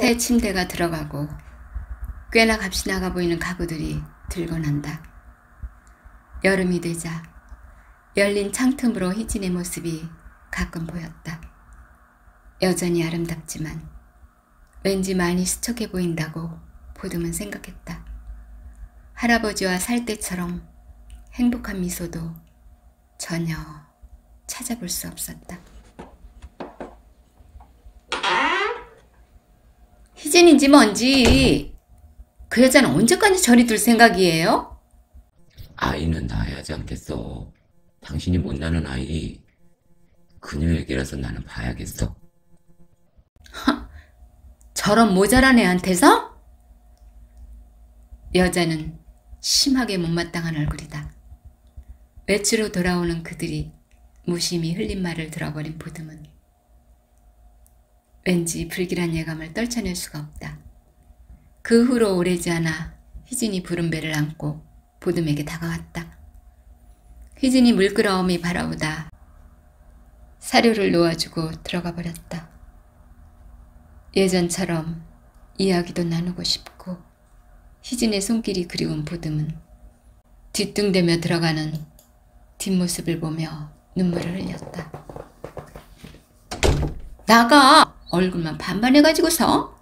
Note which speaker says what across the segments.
Speaker 1: 새 침대가 들어가고 꽤나 값이 나가 보이는 가구들이 들고 난다. 여름이 되자 열린 창틈으로 희진의 모습이 가끔 보였다. 여전히 아름답지만 왠지 많이 수척해 보인다고 보듬은 생각했다. 할아버지와 살 때처럼 행복한 미소도 전혀 찾아볼 수 없었다. 희진인지 뭔지 그 여자는 언제까지 저리 둘 생각이에요?
Speaker 2: 아이는 낳아야 하지 않겠어. 당신이 못 낳는 아이, 그녀 얘기라서 나는 봐야겠어.
Speaker 1: 저런 모자란 애한테서? 여자는 심하게 못마땅한 얼굴이다. 외출로 돌아오는 그들이 무심히 흘린 말을 들어버린 보듬은 왠지 불길한 예감을 떨쳐낼 수가 없다. 그 후로 오래지 않아 희진이 부른 배를 안고 보듬에게 다가왔다. 희진이 물끄러움이 바라보다 사료를 놓아주고 들어가 버렸다. 예전처럼 이야기도 나누고 싶고 희진의 손길이 그리운 보듬은 뒤뚱대며 들어가는 뒷모습을 보며 눈물을 흘렸다. 나가! 얼굴만 반반해가지고서?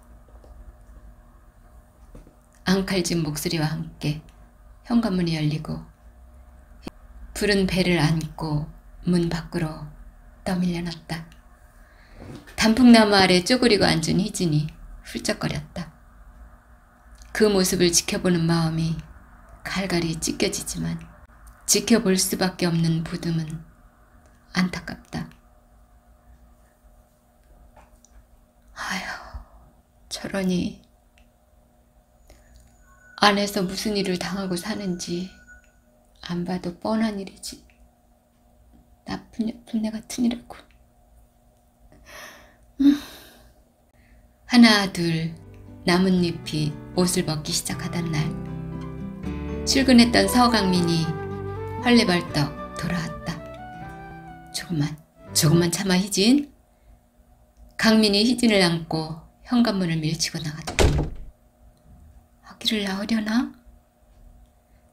Speaker 1: 앙칼진 목소리와 함께 현관문이 열리고 부른 배를 안고 문 밖으로 떠밀려 놨다. 단풍나무 아래 쪼그리고 앉은 희진이 훌쩍거렸다. 그 모습을 지켜보는 마음이 갈갈이 찢겨지지만 지켜볼 수밖에 없는 보듬은 안타깝다. 아휴, 저러니 안에서 무슨 일을 당하고 사는지 안 봐도 뻔한 일이지. 나쁜 애 같은 이라고. 하나 둘 나뭇잎이 옷을 벗기 시작하던 날 출근했던 서강민이 헐레벌떡 돌아왔다. 조금만 참아 희진. 강민이 희진을 안고 현관문을 밀치고 나갔다. 아기를 낳으려나?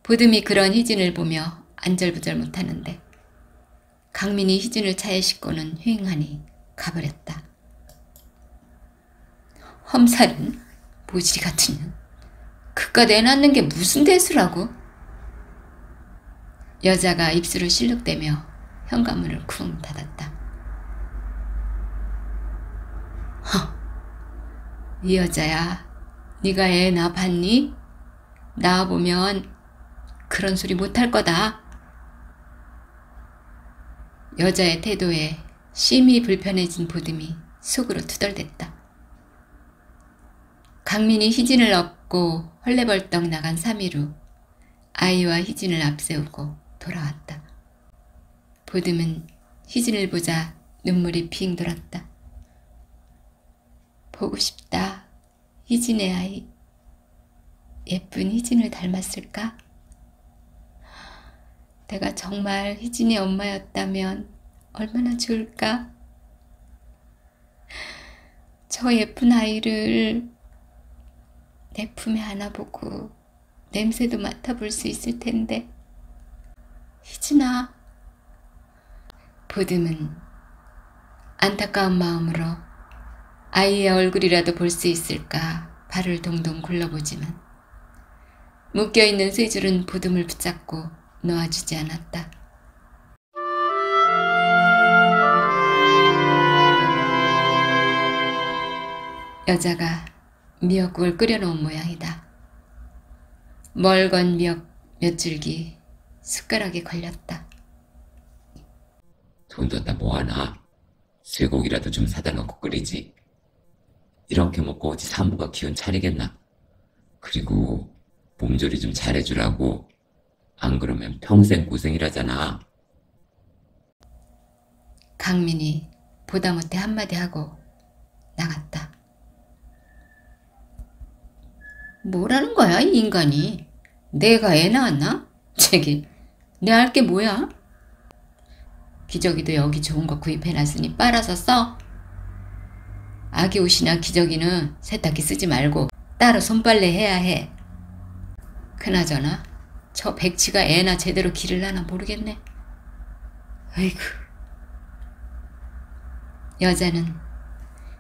Speaker 1: 보듬이 그런 희진을 보며 안절부절 못하는데 강민이 희진을 차에 싣고는 휑하니 가버렸다. 험살은 모지리 같은 년. 그깟 애 낳는 게 무슨 대수라고? 여자가 입술을 실룩대며 현관문을 쿵 닫았다. 이 여자야, 네가 애 낳아봤니? 낳아보면 그런 소리 못할 거다. 여자의 태도에 심히 불편해진 보듬이 속으로 투덜댔다. 강민이 희진을 업고 헐레벌떡 나간 3일 후 아이와 희진을 앞세우고 돌아왔다. 보듬은 희진을 보자 눈물이 핑 돌았다. 보고 싶다. 희진의 아이. 예쁜 희진을 닮았을까? 내가 정말 희진의 엄마였다면 얼마나 좋을까? 저 예쁜 아이를 내 품에 안아보고 냄새도 맡아볼 수 있을 텐데. 희진아. 보듬은 안타까운 마음으로 아이의 얼굴이라도 볼 수 있을까 발을 동동 굴러보지만 묶여있는 쇠줄은 보듬을 붙잡고 놓아주지 않았다. 여자가 미역국을 끓여놓은 모양이다. 멀건 미역 몇 줄기 숟가락에 걸렸다.
Speaker 2: 돈 뒀다 뭐하나? 쇠고기라도 좀 사다 놓고 끓이지. 이렇게 먹고 어디 산부가 기운 차리겠나? 그리고 몸조리 좀 잘해주라고. 안 그러면 평생 고생이라잖아.
Speaker 1: 강민이 보다 못해 한마디 하고 나갔다. 뭐라는 거야 이 인간이. 내가 애 낳았나? 쟤기 내 할 게 뭐야? 기저귀도 여기 좋은 거 구입해놨으니 빨아서 써. 아기 옷이나 기저귀는 세탁기 쓰지 말고 따로 손빨래 해야 해. 그나저나 저 백치가 애나 제대로 기르려나 모르겠네. 아이고. 여자는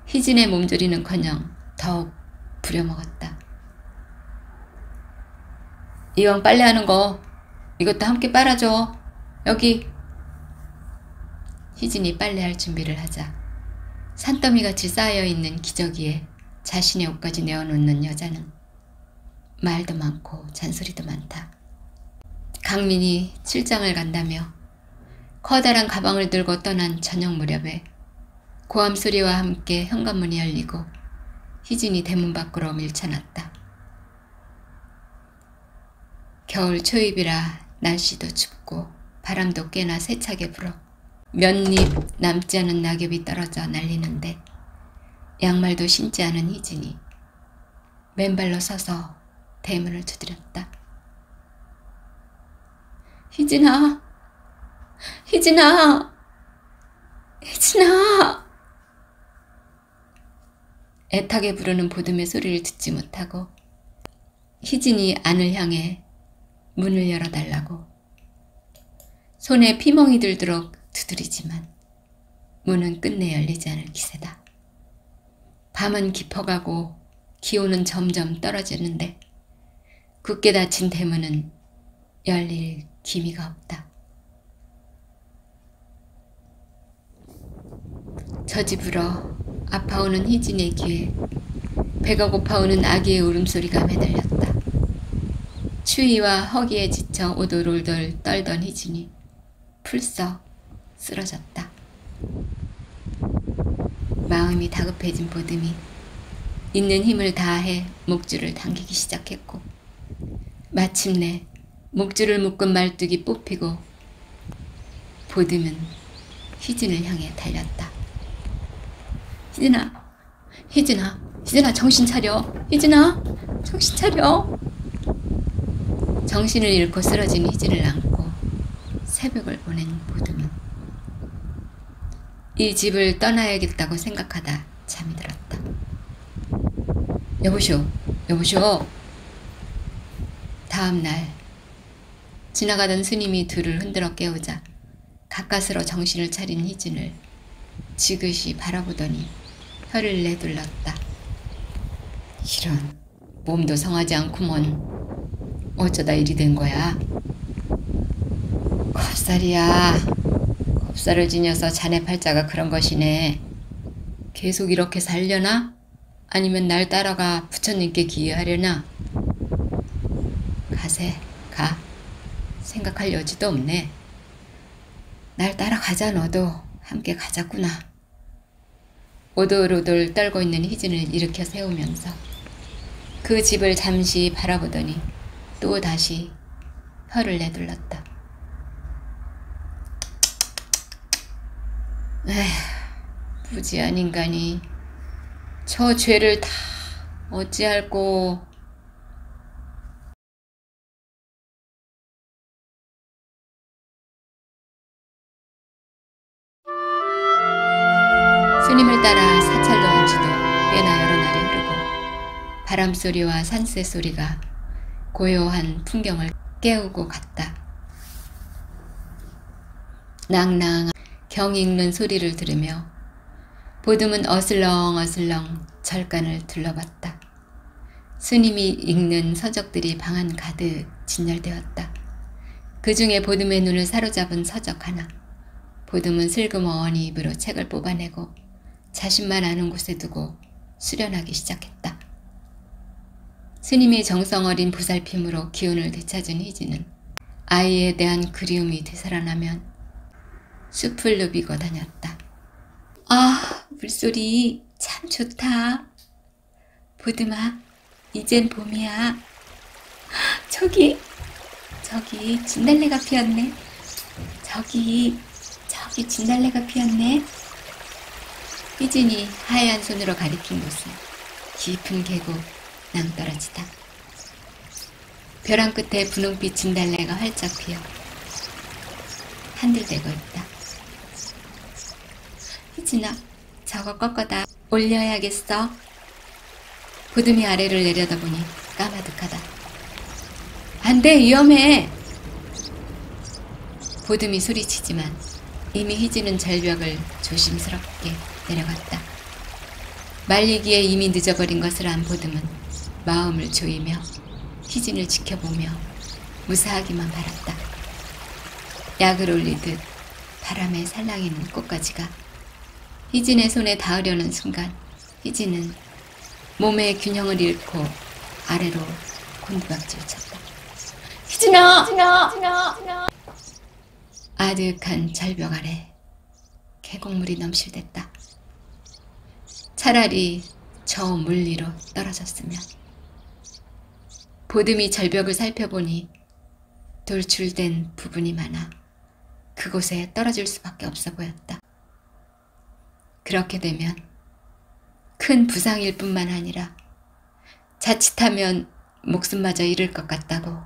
Speaker 1: 희진의 몸조리는커녕 더욱 부려먹었다. 이왕 빨래하는 거 이것도 함께 빨아줘. 여기. 희진이 빨래할 준비를 하자 산더미같이 쌓여있는 기저귀에 자신의 옷까지 내어놓는 여자는 말도 많고 잔소리도 많다. 강민이 출장을 간다며 커다란 가방을 들고 떠난 저녁 무렵에 고함 소리와 함께 현관문이 열리고 희진이 대문 밖으로 밀쳐났다. 겨울 초입이라 날씨도 춥고 바람도 꽤나 세차게 불어 몇 입 남지 않은 낙엽이 떨어져 날리는데 양말도 신지 않은 희진이 맨발로 서서 대문을 두드렸다. 희진아! 희진아! 희진아! 애타게 부르는 보듬의 소리를 듣지 못하고 희진이 안을 향해 문을 열어달라고 손에 피멍이 들도록 두드리지만 문은 끝내 열리지 않을 기세다. 밤은 깊어가고 기온은 점점 떨어지는데 굳게 닫힌 대문은 열릴 기미가 없다. 저 집으로 아파오는 희진의 귀에 배가 고파오는 아기의 울음소리가 매달렸다. 추위와 허기에 지쳐 오돌오돌 떨던 희진이 풀썩 쓰러졌다. 마음이 다급해진 보듬이 있는 힘을 다해 목줄을 당기기 시작했고 마침내 목줄을 묶은 말뚝이 뽑히고 보듬은 희진을 향해 달렸다. 희진아, 희진아, 희진아 정신 차려. 희진아 정신 차려. 정신을 잃고 쓰러진 희진을 안고 새벽을 보낸 보듬은 이 집을 떠나야겠다고 생각하다 잠이 들었다. 여보쇼, 여보쇼. 다음 날 지나가던 스님이 둘을 흔들어 깨우자 가까스로 정신을 차린 희진을 지그시 바라보더니 혀를 내둘렀다. 이런, 몸도 성하지 않구먼. 어쩌다 일이 된 거야? 겁살이야. 겁살을 지녀서 자네 팔자가 그런 것이네. 계속 이렇게 살려나? 아니면 날 따라가 부처님께 기회하려나? 가세, 가. 생각할 여지도 없네. 날 따라가자. 너도 함께 가자꾸나. 오돌오돌 떨고 있는 희진을 일으켜 세우면서 그 집을 잠시 바라보더니 또 다시 혀를 내둘렀다. 에휴, 무지한 인간이 저 죄를 다 어찌할꼬. 스님을 따라 사찰로 온 지도 꽤나 여러 날이 흐르고 바람소리와 산새 소리가 고요한 풍경을 깨우고 갔다. 낭낭 경 읽는 소리를 들으며 보듬은 어슬렁어슬렁 절간을 둘러봤다. 스님이 읽는 서적들이 방 안 가득 진열되었다. 그 중에 보듬의 눈을 사로잡은 서적 하나. 보듬은 슬그머니 입으로 책을 뽑아내고 자신만 아는 곳에 두고 수련하기 시작했다. 스님의 정성어린 보살핌으로 기운을 되찾은 희진은 아이에 대한 그리움이 되살아나면 숲을 누비고 다녔다. 아, 물소리 참 좋다. 보듬아, 이젠 봄이야. 저기 진달래가 피었네. 저기 진달래가 피었네. 희진이 하얀 손으로 가리킨 곳은 깊은 계곡 낭떠러지다. 벼랑 끝에 분홍빛 진달래가 활짝 피어 한들대고 있다. 희진아, 저거 꺾어다. 올려야겠어. 보듬이 아래를 내려다보니 까마득하다. 안 돼, 위험해. 보듬이 소리치지만 이미 희진은 절벽을 조심스럽게 내려갔다. 말리기에 이미 늦어버린 것을 안 보듬은 마음을 조이며 희진을 지켜보며 무사하기만 바랐다. 약을 올리듯 바람에 살랑이는 꽃가지가 희진의 손에 닿으려는 순간 희진은 몸의 균형을 잃고 아래로 곤두박질 쳤다. 희진아! 아득한 절벽 아래 계곡물이 넘실댔다. 차라리 저 물 위로 떨어졌으면. 보듬이 절벽을 살펴보니 돌출된 부분이 많아 그곳에 떨어질 수밖에 없어 보였다. 그렇게 되면 큰 부상일 뿐만 아니라 자칫하면 목숨마저 잃을 것 같다고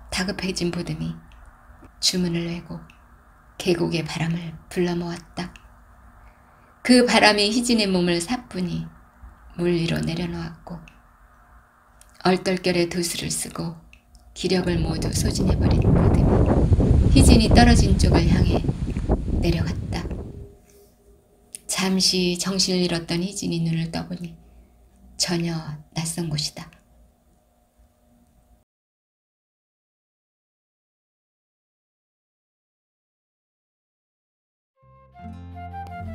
Speaker 1: 다급해진 보듬이 주문을 내고 계곡의 바람을 불러 모았다. 그 바람이 희진의 몸을 사뿐히 물 위로 내려놓았고 얼떨결에 도수를 쓰고 기력을 모두 소진해버린 보듬이 희진이 떨어진 쪽을 향해 내려갔다. 잠시 정신을 잃었던 희진이 눈을 떠보니 전혀 낯선 곳이다.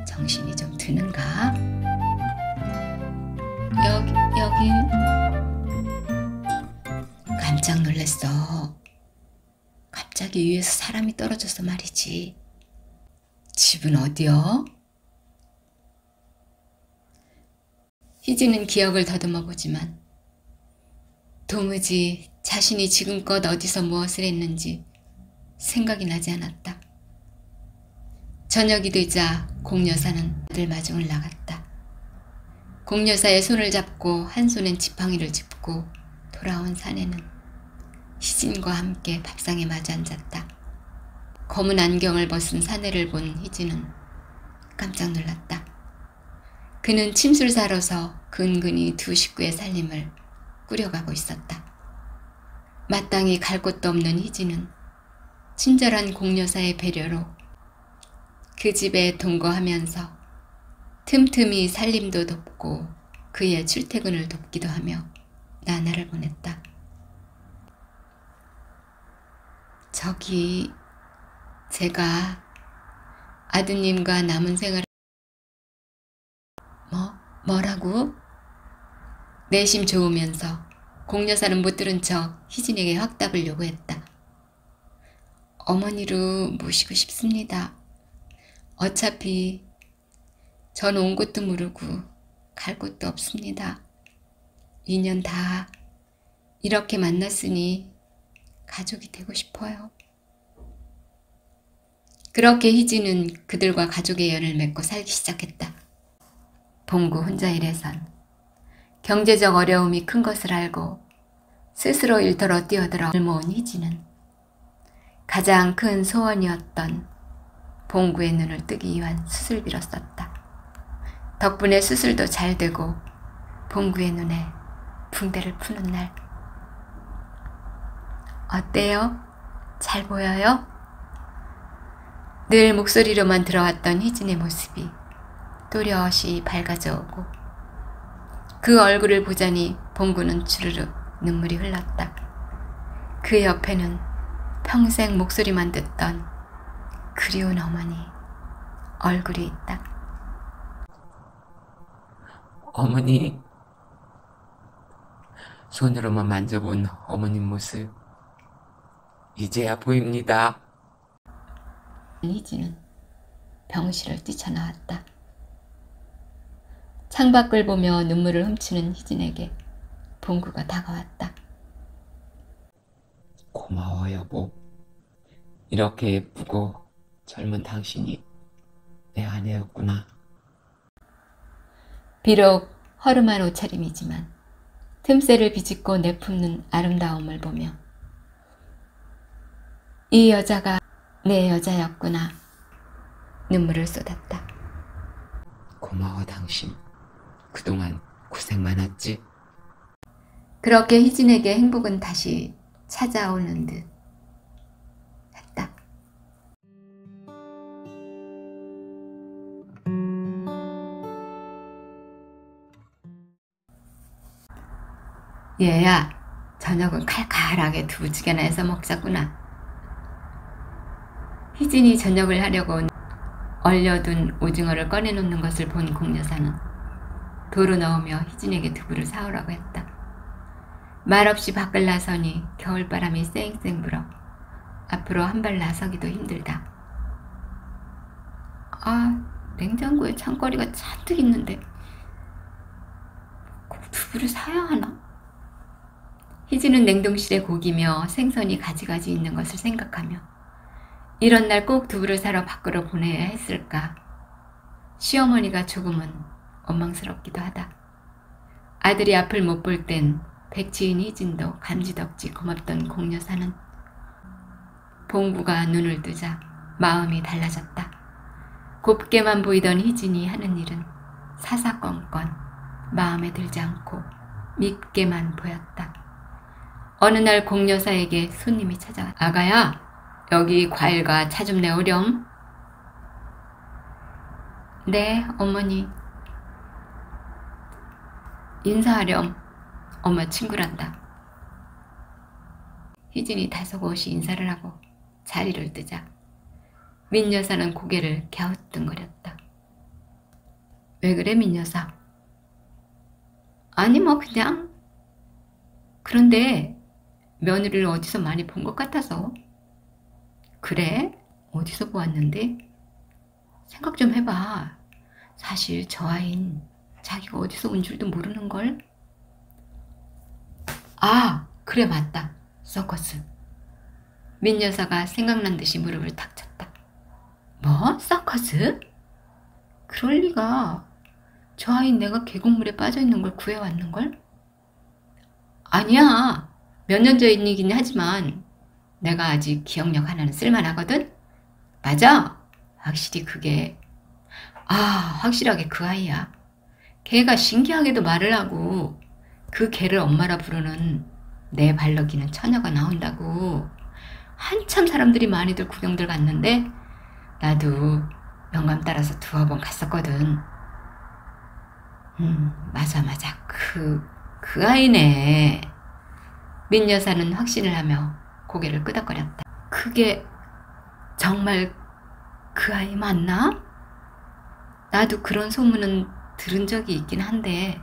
Speaker 1: 정신이 좀 드는가? 여긴 깜짝 놀랐어. 갑자기 위에서 사람이 떨어져서 말이지. 집은 어디요? 희진은 기억을 더듬어 보지만 도무지 자신이 지금껏 어디서 무엇을 했는지 생각이 나지 않았다. 저녁이 되자 공여사는 아들 마중을 나갔다. 공여사의 손을 잡고 한 손엔 지팡이를 짚고 돌아온 사내는 희진과 함께 밥상에 마주 앉았다. 검은 안경을 벗은 사내를 본 희진은 깜짝 놀랐다. 그는 침술사로서 근근히 두 식구의 살림을 꾸려가고 있었다. 마땅히 갈 곳도 없는 희진은 친절한 공여사의 배려로 그 집에 동거하면서 틈틈이 살림도 돕고 그의 출퇴근을 돕기도 하며 나날을 보냈다. 저기 제가 아드님과 남은 생활을 뭐라고? 내심 좋으면서 공여사는 못 들은 척 희진에게 확답을 요구했다. 어머니로 모시고 싶습니다. 어차피 전 온 곳도 모르고 갈 곳도 없습니다. 2년 다 이렇게 만났으니 가족이 되고 싶어요. 그렇게 희진은 그들과 가족의 연을 맺고 살기 시작했다. 봉구 혼자 일해선 경제적 어려움이 큰 것을 알고 스스로 일터로 뛰어들어 모은 희진은 가장 큰 소원이었던 봉구의 눈을 뜨기 위한 수술비로 썼다. 덕분에 수술도 잘 되고 봉구의 눈에 붕대를 푸는 날. 어때요? 잘 보여요? 늘 목소리로만 들어왔던 희진의 모습이 또렷이 밝아져 오고 그 얼굴을 보자니 봉구는 주르륵 눈물이 흘렀다. 그 옆에는 평생 목소리만 듣던 그리운 어머니 얼굴이 있다.
Speaker 2: 어머니, 손으로만 만져본 어머님 모습 이제야 보입니다.
Speaker 1: 희진은 병실을 뛰쳐나왔다. 창밖을 보며 눈물을 훔치는 희진에게 봉구가 다가왔다.
Speaker 2: 고마워 여보. 이렇게 예쁘고 젊은 당신이 내 아내였구나.
Speaker 1: 비록 허름한 옷차림이지만 틈새를 비집고 내품는 아름다움을 보며 이 여자가 내 여자였구나 눈물을 쏟았다.
Speaker 2: 고마워 당신. 그동안 고생 많았지?
Speaker 1: 그렇게 희진에게 행복은 다시 찾아오는 듯 했다. 얘야, 저녁은 칼칼하게 두부찌개나 해서 먹자꾸나. 희진이 저녁을 하려고 얼려둔 오징어를 꺼내놓는 것을 본 공여사는 도로 넣으며 희진에게 두부를 사오라고 했다. 말없이 밖을 나서니 겨울바람이 쌩쌩 불어 앞으로 한 발 나서기도 힘들다. 아, 냉장고에 장거리가 잔뜩 있는데 꼭 두부를 사야 하나? 희진은 냉동실에 고기며 생선이 가지가지 있는 것을 생각하며 이런 날 꼭 두부를 사러 밖으로 보내야 했을까? 시어머니가 조금은 원망스럽기도 하다. 아들이 앞을 못 볼 땐 백치인 희진도 감지덕지 고맙던 공여사는 봉구가 눈을 뜨자 마음이 달라졌다. 곱게만 보이던 희진이 하는 일은 사사건건 마음에 들지 않고 밉게만 보였다. 어느 날 공여사에게 손님이 찾아왔다. 아가야, 여기 과일과 차 좀 내오렴. 네, 어머니. 인사하렴. 엄마 친구란다. 희진이 다소곳이 인사를 하고 자리를 뜨자 민여사는 고개를 갸우뚱거렸다. 왜 그래, 민여사? 아니 뭐 그냥. 그런데 며느리를 어디서 많이 본 것 같아서. 그래? 어디서 보았는데? 생각 좀 해봐. 사실 저 아인 자기가 어디서 온 줄도 모르는걸? 아, 그래 맞다. 서커스. 민여사가 생각난 듯이 무릎을 탁 쳤다. 뭐? 서커스? 그럴 리가. 저 아인 내가 계곡물에 빠져있는 걸 구해왔는걸? 아니야. 몇 년 전 일이긴 하지만 내가 아직 기억력 하나는 쓸만하거든? 맞아. 확실히 그게. 아, 확실하게 그 아이야. 걔가 신기하게도 말을 하고 그 걔를 엄마라 부르는 내 발럭이는 처녀가 나온다고. 한참 사람들이 많이들 구경들 갔는데 나도 영감 따라서 두어 번 갔었거든. 맞아. 그 아이네. 민여사는 확신을 하며 고개를 끄덕거렸다. 그게 정말 그 아이 맞나? 나도 그런 소문은 들은 적이 있긴 한데